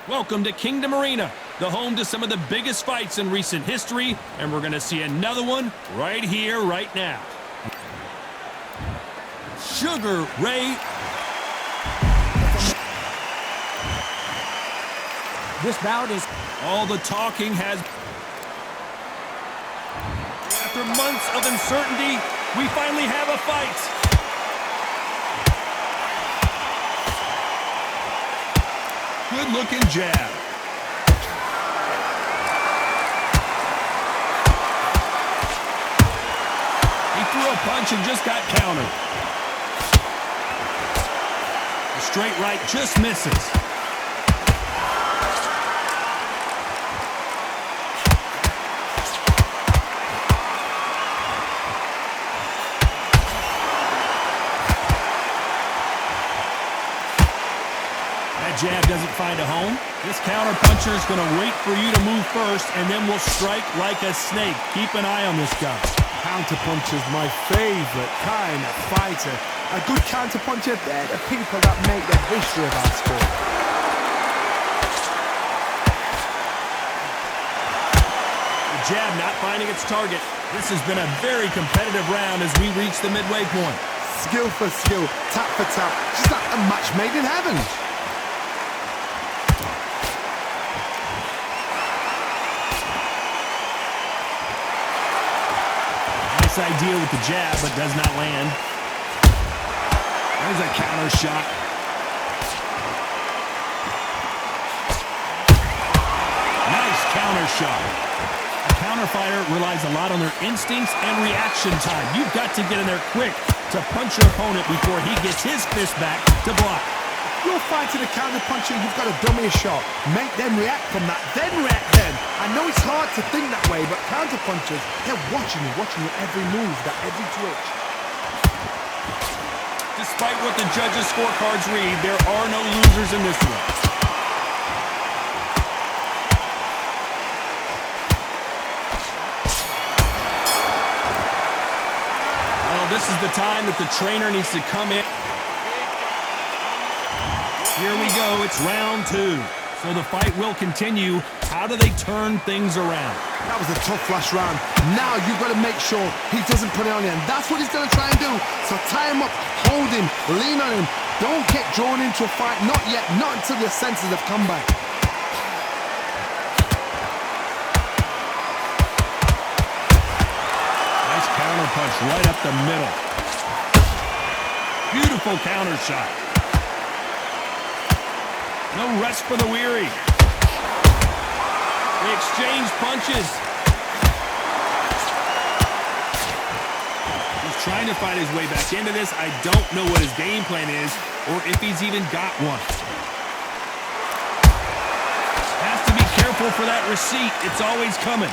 Welcome to Kingdom Arena, the home to some of the biggest fights in recent history, and we're going to see another one right here, right now. Sugar Ray. This bout is... All the talking has... After months of uncertainty, we finally have a fight. Good-looking jab. He threw a punch and just got countered. The straight right just misses. Jab doesn't find a home. This counter puncher is going to wait for you to move first and then will strike like a snake. Keep an eye on this guy. Counter puncher is my favorite kind of fighter. A good counter puncher, they're the people that make the history of our sport. The jab not finding its target. This has been a very competitive round as we reach the midway point. Skill for skill, tap for tap, just like a match made in heaven. Idea with the jab, but does not land. There's a counter shot. Nice counter shot. A counter fighter relies a lot on their instincts and reaction time. You've got to get in there quick to punch your opponent before he gets his fist back to block. You're fighting a counter puncher, you've got to dummy a shot. Make them react from that, then react then. I know it's hard to think that way, but counter punchers, they're watching your every move, that every twitch. Despite what the judges' scorecards read, there are no losers in this one. Well, this is the time that the trainer needs to come in. Here we go, it's round two. So the fight will continue. How do they turn things around? That was a tough last round. Now you've got to make sure he doesn't put it on you. And that's what he's going to try and do. So tie him up, hold him, lean on him. Don't get drawn into a fight. Not yet. Not until your senses have come back. Nice counter punch right up the middle. Beautiful counter shot. No rest for the weary. They exchange punches. He's trying to fight his way back into this. I don't know what his game plan is or if he's even got one. Has to be careful for that receipt. It's always coming.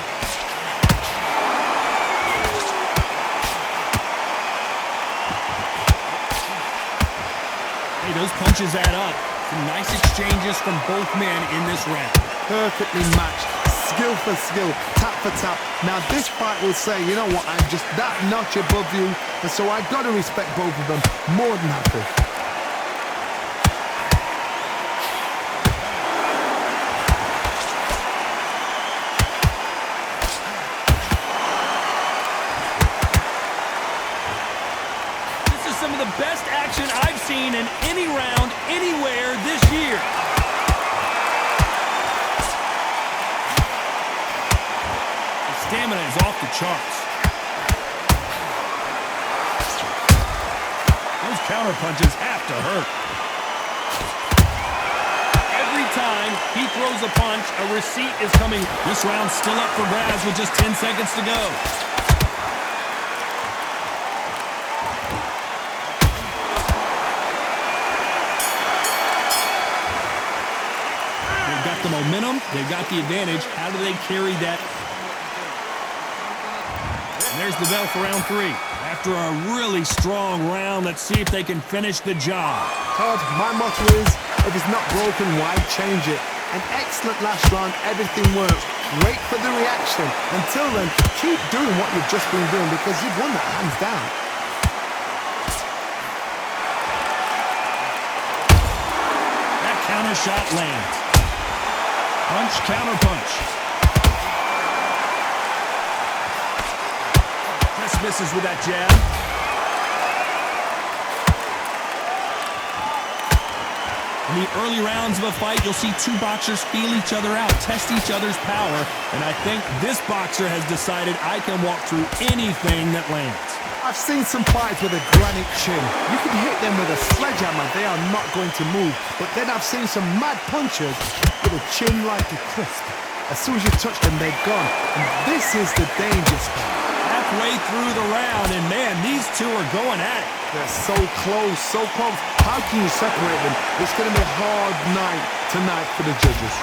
Hey, those punches add up. Some nice exchanges from both men in this round. Perfectly matched. Skill for skill, tap for tap. Now this fight will say, you know what, I'm just that notch above you, and so I've got to respect both of them more than happy. This is some of the best action I've seen in any round, anywhere this year. Stamina is off the charts. Those counter punches have to hurt. Every time he throws a punch, a receipt is coming. This round's still up for grabs with just 10 seconds to go. They've got the momentum. They've got the advantage. How do they carry that? There's the bell for round three. After a really strong round, let's see if they can finish the job. Todd, my motto is, if it's not broken, why change it? An excellent last round, everything works. Wait for the reaction. Until then, keep doing what you've just been doing because you've won that hands down. That counter shot lands. Punch, counter punch. Just misses with that jab. In the early rounds of a fight, you'll see two boxers feel each other out, test each other's power, and I think this boxer has decided I can walk through anything that lands. I've seen some fights with a granite chin. You can hit them with a sledgehammer, they are not going to move. But then I've seen some mad punchers with a chin like a crisp. As soon as you touch them, they're gone. And this is the danger spot. Halfway through the round, and man, these two are going at it. They're so close, so close. How can you separate them? It's going to be a hard night tonight for the judges.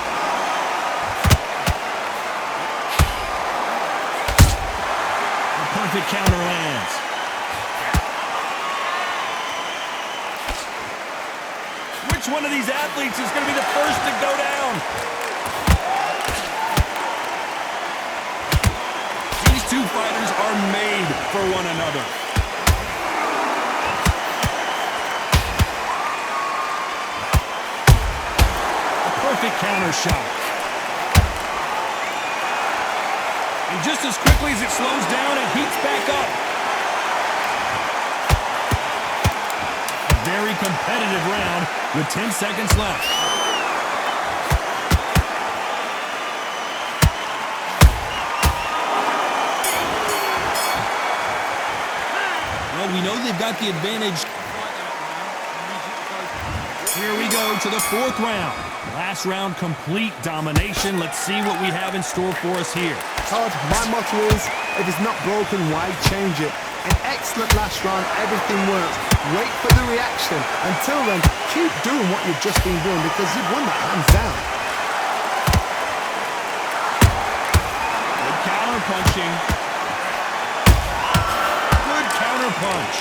A perfect counter lands. Which one of these athletes is going to be the first to go down? These two fighters are made for one another. Perfect counter shot. And just as quickly as it slows down, it heats back up. A very competitive round with 10 seconds left. Well, we know they've got the advantage. Here we go to the fourth round. Last round, complete domination. Let's see what we have in store for us here. Todd, my motto is, if it's not broken, why change it? An excellent last round, everything works. Wait for the reaction. Until then, keep doing what you've just been doing because you've won that hands down. Good counter punching. Good counter punch.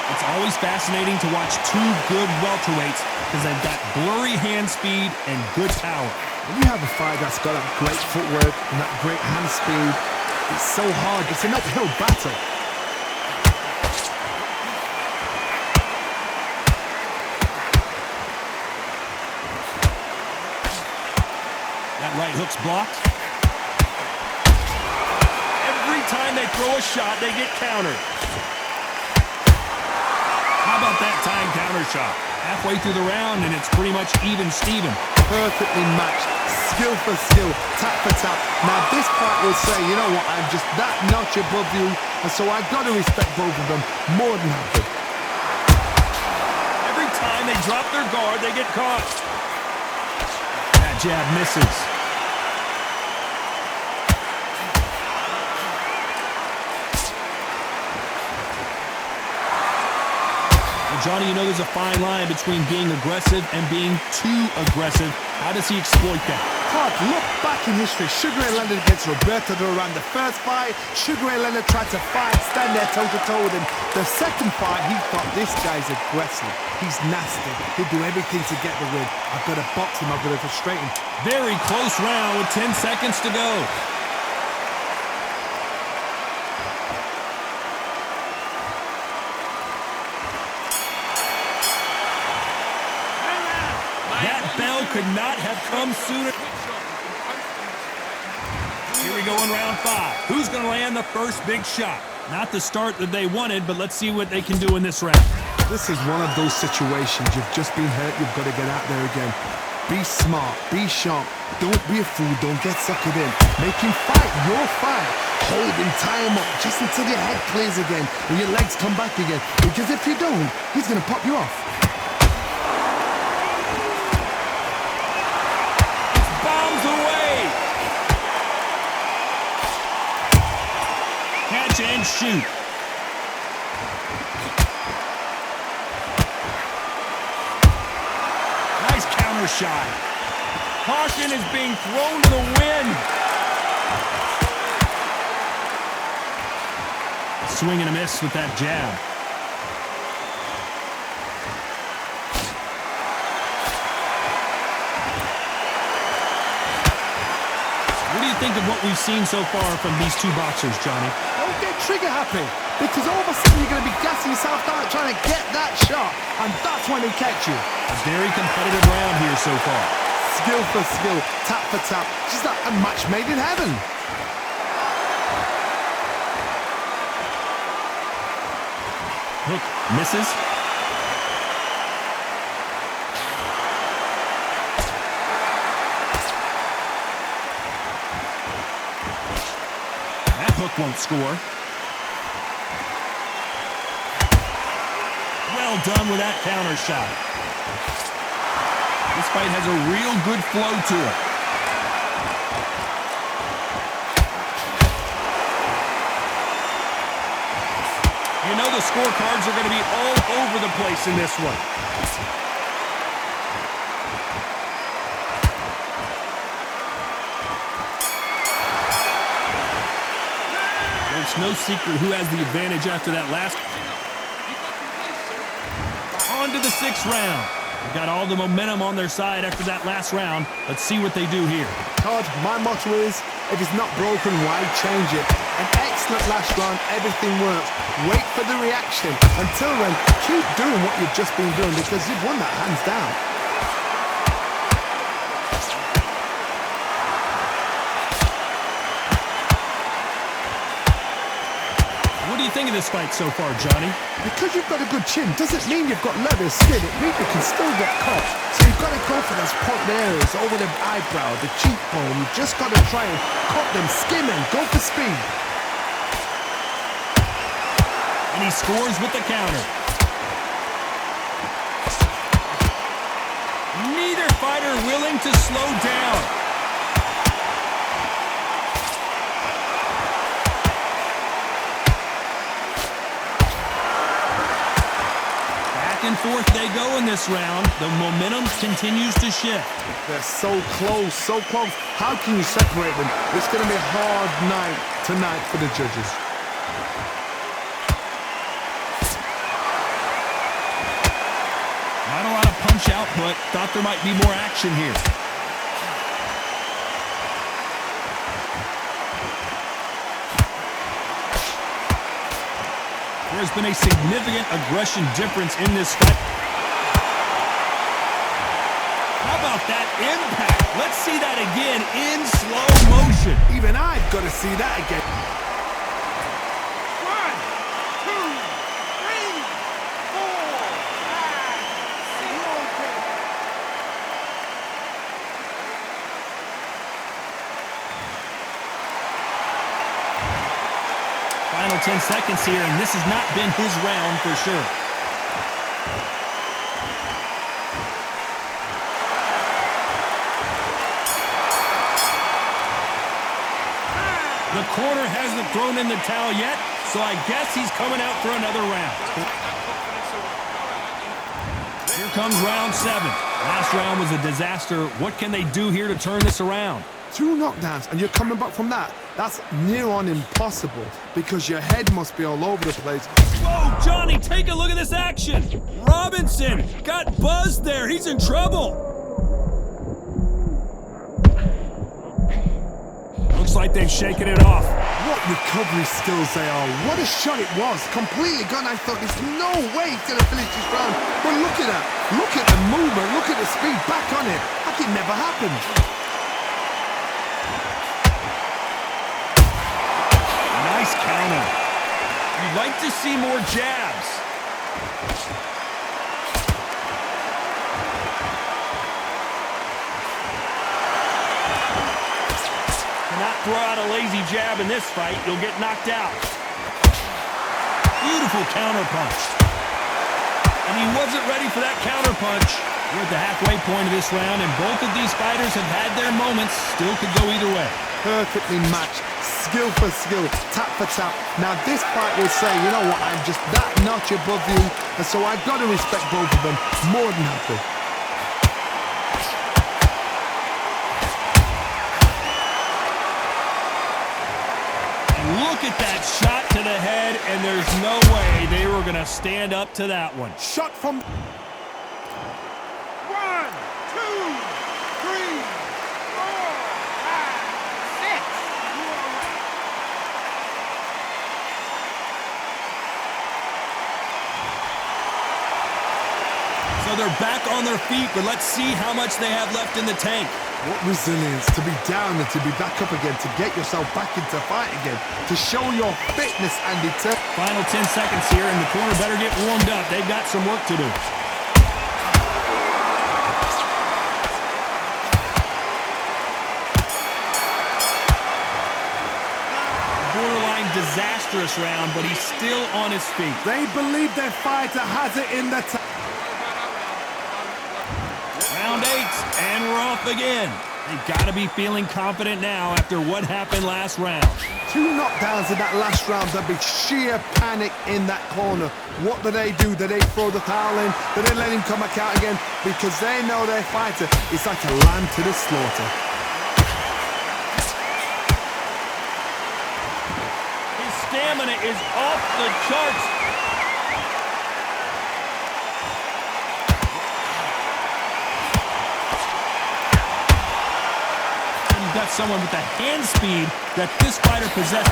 It's always fascinating to watch two good welterweights because they've got blurry hand speed and good power. When you have a fight that's got that great footwork and that great hand speed, it's so hard. It's an uphill battle. That right hook's blocked. Every time they throw a shot, they get countered. How about that time counter shot? Halfway through the round, and it's pretty much even Steven. Perfectly matched, skill for skill, tap for tap. Now this part will say, you know what, I'm just that notch above you, and so I've got to respect both of them more than happy. Every time they drop their guard, they get caught. That jab misses. Johnny, you know there's a fine line between being aggressive and being too aggressive. How does he exploit that? Todd, look back in history. Sugar Ray Leonard against Roberto Duran. The first fight, Sugar Ray Leonard tried to fight, stand there toe-to-toe with him. The second fight, he thought, this guy's aggressive. He's nasty. He'll do everything to get the win. I've got to box him. I've got to frustrate him. Very close round with 10 seconds to go. That bell could not have come sooner. Here we go in round 5. Who's going to land the first big shot? Not the start that they wanted, but let's see what they can do in this round. This is one of those situations. You've just been hurt. You've got to get out there again. Be smart. Be sharp. Don't be a fool. Don't get suckered in. Make him fight your fight. Hold him, tie him up just until your head clears again and your legs come back again. Because if you don't, he's going to pop you off. Catch and shoot. Nice counter shot. Caution is being thrown to the wind. Swing and a miss with that jab. What do you think of what we've seen so far from these two boxers, Johnny? Don't get trigger happy, because all of a sudden you're going to be gassing yourself down trying to get that shot, and that's when they catch you. A very competitive round here so far. skill for skill, tap for tap. Just like a match made in heaven. Hook misses. That hook won't score. Well done with that counter shot. This fight has a real good flow to it. You know the scorecards are going to be all over the place in this one. It's no secret who has the advantage after that last. On to the 6th round. They've got all the momentum on their side after that last round. Let's see what they do here. Todd, my motto is, if it's not broken, why change it? An excellent last round, everything works. Wait for the reaction. Until then, keep doing what you've just been doing because you've won that hands down. What do you think of this fight so far, Johnny? Because you've got a good chin doesn't mean you've got leather skin. It means you can still get caught. So you've got to go for those pointed areas over the eyebrow, the cheekbone. You've just got to try and cut them, skim them, go for speed. And he scores with the counter. Neither fighter willing to slow down. Back and forth they go in this round. The momentum continues to shift. They're so close, so close. How can you separate them? It's going to be a hard night tonight for the judges. Not a lot of punch output. Thought there might be more action here. There's been a significant aggression difference in this fight. How about that impact? Let's see that again in slow motion. Even I've got to see that again. 10 seconds here, and this has not been his round for sure. The corner hasn't thrown in the towel yet, so I guess he's coming out for another round. Here comes round 7. Last round was a disaster. What can they do here to turn this around? 2 knockdowns, and you're coming back from that. That's near on impossible because your head must be all over the place. Whoa, Johnny, take a look at this action. Robinson got buzzed there. He's in trouble. Looks like they've shaken it off. What recovery skills they are. What a shot it was. Completely gone. I thought there's no way he's going to finish this round. But look at that. Look at the movement. Look at the speed. Back on it. Like it never happened. Nice counter. You'd like to see more jabs. Cannot throw out a lazy jab in this fight. You'll get knocked out. Beautiful counter punch. And he wasn't ready for that counter punch. We're at the halfway point of this round, and both of these fighters have had their moments. Still could go either way. Perfectly matched. Skill for skill, tap for tap. Now this fight will say, you know what, I'm just that notch above you, and so I've got to respect both of them more than happy. Look at that shot to the head, and there's no way they were going to stand up to that one. Shot from... 1, 2, 3, 4, 5, 6. So Well, they're back on their feet, but let's see how much they have left in the tank. What resilience to be down and to be back up again, to get yourself back into fight again, to show your fitness and determination. Final 10 seconds here, and the corner better get warmed up. They've got some work to do. Borderline disastrous round, but he's still on his feet. They believe their fighter has it in the Round 8, and we're off again. They've got to be feeling confident now after what happened last round. 2 knockdowns in that last round. There'll be sheer panic in that corner. What do? Do they throw the towel in? Do they let him come back out again? Because they know their fighter is like a lamb to the slaughter. His stamina is off the charts. Got someone with the hand speed that this fighter possesses.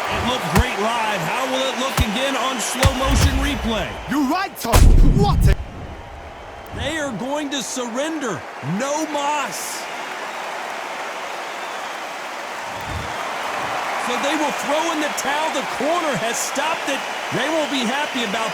It looked great live. How will it look again on slow motion replay? You're right, Tom. What? They are going to surrender. No mas. So they will throw in the towel. The corner has stopped it. They won't be happy about